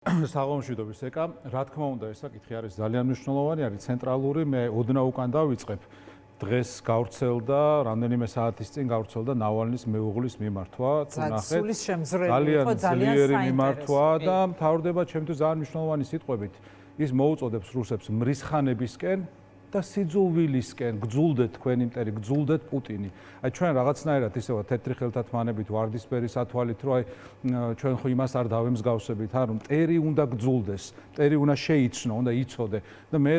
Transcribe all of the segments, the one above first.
საღამოშვიდობის ეკა, რა თქმა უნდა, ეს საკითხი არის ძალიან მნიშვნელოვანი, არის ცენტრალური. მე ოდნა უკან დავიწყებ. დღეს გავრცელდა, რამდენიმე საათის წინ გავრცელდა ნავალნის მეუღლის მიმართვა. ძალიან ძლიერი მიმართვა და მთავრდება ჩემთვის ძალიან მნიშვნელოვანი სიტყვებით. ის მოუწოდებს რუსებს მრისხანებისკენ და სიძულვილისკენ, გძულდეთ თქვენი მტერი, გძულდეთ პუტინი. აი ჩვენ რაღაცნაირად ისევა თეთრი ხელთათმანებით, ვარდისფერი სათვალით, რომ აი ჩვენ ხო იმას არ დავემსგავსებით, არა, მტერი უნდა გძულდეს, მტერი უნდა შეიცნო, უნდა იცოდე და მე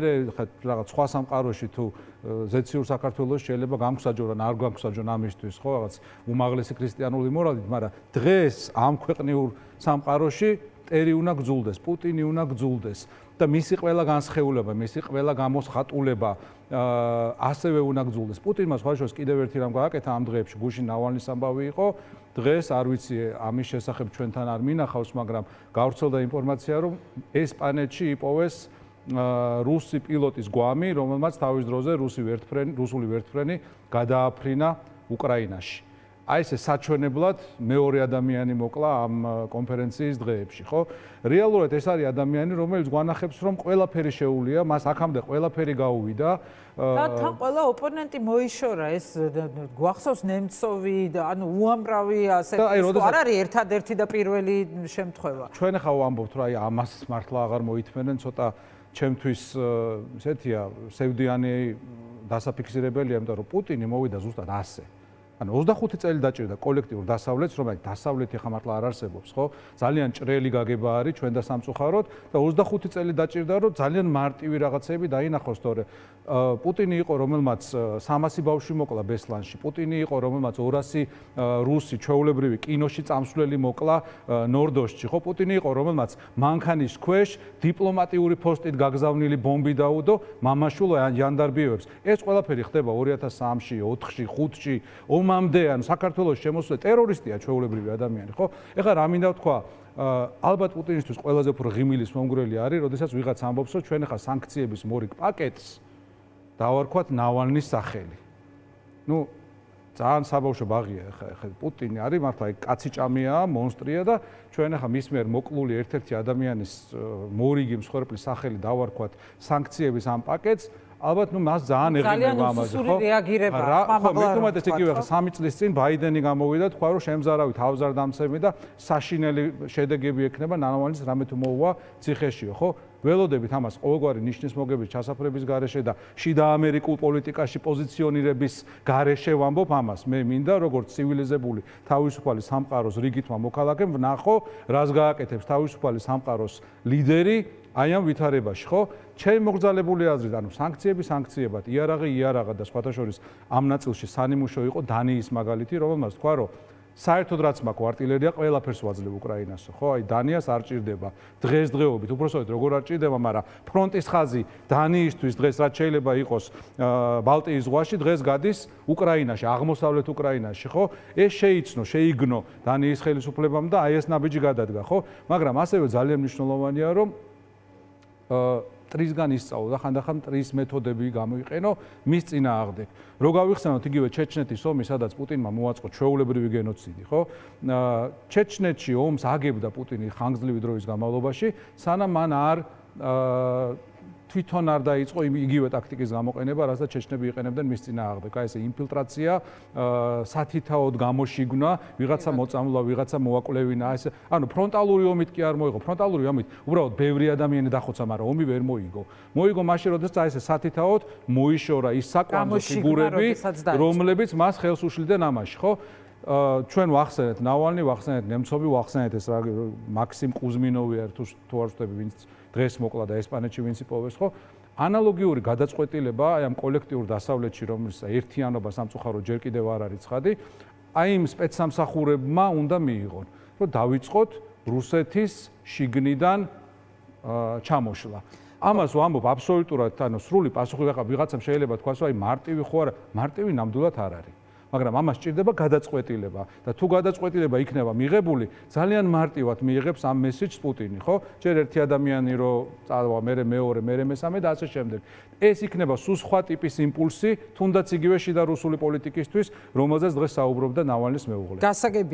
რაღაც სხვა სამყაროში თუ ზეციურ საქართველოს შეიძლება გამგსაჯორან, არ გამგსაჯონ ამისთვის, ხო, რაღაც უმაღლესი ქრისტიანული მორალით, მაგრამ დღეს ამ ქვეყნიურ სამყაროში მტერი უნდა გძულდეს, პუტინი უნდა გძულდეს. და მისი ყველა განსხეულება, მისი ყველა გამოსხატულება ასევე უნდა გძულდეს. პუტინმა სხვაშორის კიდევ ერთი რამ გააკეთა ამ დღეებში, გუშინ ნავალნის ამბავი იყო. დღეს არ ვიცი ამის შესახებ ჩვენთან არ მინახავს, მაგრამ გავრცელდა ინფორმაცია, რომ ესპანეთში იპოვეს რუსი პილოტის გვამი, რომელმაც თავის დროზე რუსული ვერტმფრენი გადააფრინა უკრაინაში. აი ესე საჩვენებლად მეორე ადამიანი მოკლა ამ კონფერენციის დღეებში, ხო? რეალურად ეს არის ადამიანი, რომელიც გვანახებს, რომ ყველაფერი შეუულია, მას აქამდე ყველაფერი გაუვიდა. და თან ყველა ოპონენტი მოიშორა, ეს გვახსოვს ნემცოვი და ანუ უამრავი ასე არ არის ერთადერთი და პირველი შემთხვევა. ჩვენ ახლა ვამბობთ, რომ აი ამას მართლა აღარ მოითმენენ, ცოტა ჩემთვის ესეთია, სევდიანი დასაფიქსირებელია, იმიტომ რომ პუტინი მოვიდა ზუსტად ასე. ანუ 25 წელი დაჭირდა კოლექტიურ დასავლეთს, რომელიც დასავლეთი ხა მართლა არ არსებობს, ხო? ძალიან ჭრელი გაგება არის ჩვენ და სამწუხაროდ და 25 წელი დაჭირდა, რომ ძალიან მარტივი რაღაცები დაინახოს, თორე პუტინი იყო, რომელმაც 300 ბავშვი მოკლა ბესლანში, პუტინი იყო, რომელმაც 200 რუსი ჩვეულებრივი კინოში წამსვლელი მოკლა ნორდოსტში, ხო? პუტინი იყო, რომელმაც მანქანის ქვეშ დიპლომატიური პოსტით გაგზავნილი ბომბი დაუდო მამაშვილ ჟანდარმებს. ეს ყველაფერი ხდება 2003-ში, 4-ში, 5-ში, ომამდე, ანუ საქართველოს შემოსული ტერორისტია ჩვეულებრივი ადამიანი, ხო? ეხლა რა მინდა ვთქვა, ალბათ პუტინისთვის ყველაზე უფრო ღიმილის მომგვრელი არის, როდესაც ვიღაც ამბობს, რომ ჩვენ ახლა სანქციების მორიგ პაკეტს დავარქვათ ნავალნის სახელი. ნუ ძალიან საბავშვო ბაღია ახლა პუტინი არის მართლა კაციჭამია, მონსტრია და ჩვენ ახლა მის მიერ მოკლული ერთ-ერთი ადამიანის მორიგი მსხვერპლის სახელი დავარქვათ სანქციების ამ პაკეტს. ალბათ ნუ მას ძალიან ეღიმება ამაზე, ხო? მithumetes იგივე ხა 3 წლის წინ ბაიდენი გამოვიდა, თქვა რომ შემზარავით ავზარდამცემი და საშინელი შედეგები ექნება ნავალნის რამე თუ მოუვა ციხეშიო, ხო? ველოდებით ამას ყოველგვარი ნიშნის მოგების ჩასაფრების გარეშე და შიდა ამერიკულ პოლიტიკაში პოზიციონირების გარეშე ვამბობ ამას. მე მინდა როგორც ცივილიზებული თავისუფალი სამყაროს რიგითმა მოქალაქემ ვნახო, რას გააკეთებს თავისუფალი სამყაროს ლიდერი აი ამ ვითარებაში, ხო? ჩემი მოგზალებული აზრით, ანუ სანქციებად, იარაღი და სხვათა შორის ამ ნაწილში სანიმუშო იყო დანიის მაგალითი, რომელმაც თქვა, რომ საერთოდ რაც მაქვს артиლერია ყველაფერს ვაძლევ უკრაინასო, ხო? აი დანიას არ ჭირდება დღესდღეობით, უпроსტოდ როგორ არ ჭირდება, მაგრამ ფრონტის ხაზი დანიისთვის დღეს რაც შეიძლება იყოს ბალტიის ზღვაში, დღეს გადის უკრაინაში, აღმოსავლეთ უკრაინაში, ხო? ეს შეიცნო, შეიგნო დანიის ხელისუფლებამ და აი ეს ნაბიჯი გადადგა, ხო? მაგრამ ასევე ძალიან მნიშვნელოვანია, რომ ტრისგან ისწავლო და ხანდახან ტრიის მეთოდები გამოიყენო მის წინააღმდეგ. რო გავიხსენოთ იგივე ჩეჩნეთის ომი, სადაც პუტინმა მოაწყო ჩვეულებრივი გენოციდი, ხო? ჩეჩნეთში ომს აგებდა პუტინი ხანგრძლივი დროის განმავლობაში, სანამ მან არ თვითონ არ დაიწყო იგივე ტაქტიკის გამოყენება, რასაც ჩეჩნები იყენებდნენ მის წინააღმდეგ. აი ესე ინფილტრაცია, სათითაოდ გამოშიგნა, ვიღაცა მოწამლა, ვიღაცა მოაკვლევინა, ესე, ანუ ფრონტალური ომით კი არ მოიგო. ფრონტალური ომით უბრალოდ ბევრი ადამიანი დახოცა, მაგრამ ომი ვერ მოიგო. მოიგო მაშინ, როდესაც აი ესე სათითაოდ მოიშორა ის საკვანძო ფიგურები, რომლებიც მას ხელს უშლიდნენ ამაში, ხო? ჩვენ ვახსენეთ ნავალნი, ვახსენეთ ნემცოვი, ვახსენეთ ეს რა მაქსიმ კუზმინოვი არის თუ არ ვწდები, ვინც დღეს მოკლა და ესპანეთში ვინც იპოვეს, ხო? ანალოგიური გადაწყვეტილება აი ამ კოლექტიურ დასავლეთში, რომელიც ერთიანობა სამწუხაროდ ჯერ კიდევ არ არის ცხადი, აი იმ სპეცსამსახურებმა უნდა მიიღონ, რომ დავიწყოთ რუსეთის შიგნიდან ჩამოშლა. ამას ვამბობ აბსოლუტურად, ანუ სრული პასუხი ვიღებ, ვიღაცამ შეიძლება თქვას, რომ აი მარტივი ხო არა, მარტივი ნამდვილად არ არის. მაგრამ ამას სჭირდება გადაწყვეტილება და თუ გადაწყვეტილება იქნება მიღებული, ძალიან მარტივად მიიღებს ამ მესიჯს პუტინი, ხო? ჯერ ერთი ადამიანი რო წავა, მერე მეორე, მერე მესამე და ასე შემდეგ. ეს იქნება სულ სხვა ტიპის იმპულსი, თუნდაც იგივე შიდა რუსული პოლიტიკისთვის, რომელზეც დღეს საუბრობდა ნავალნის მეუღლე. გასაგებია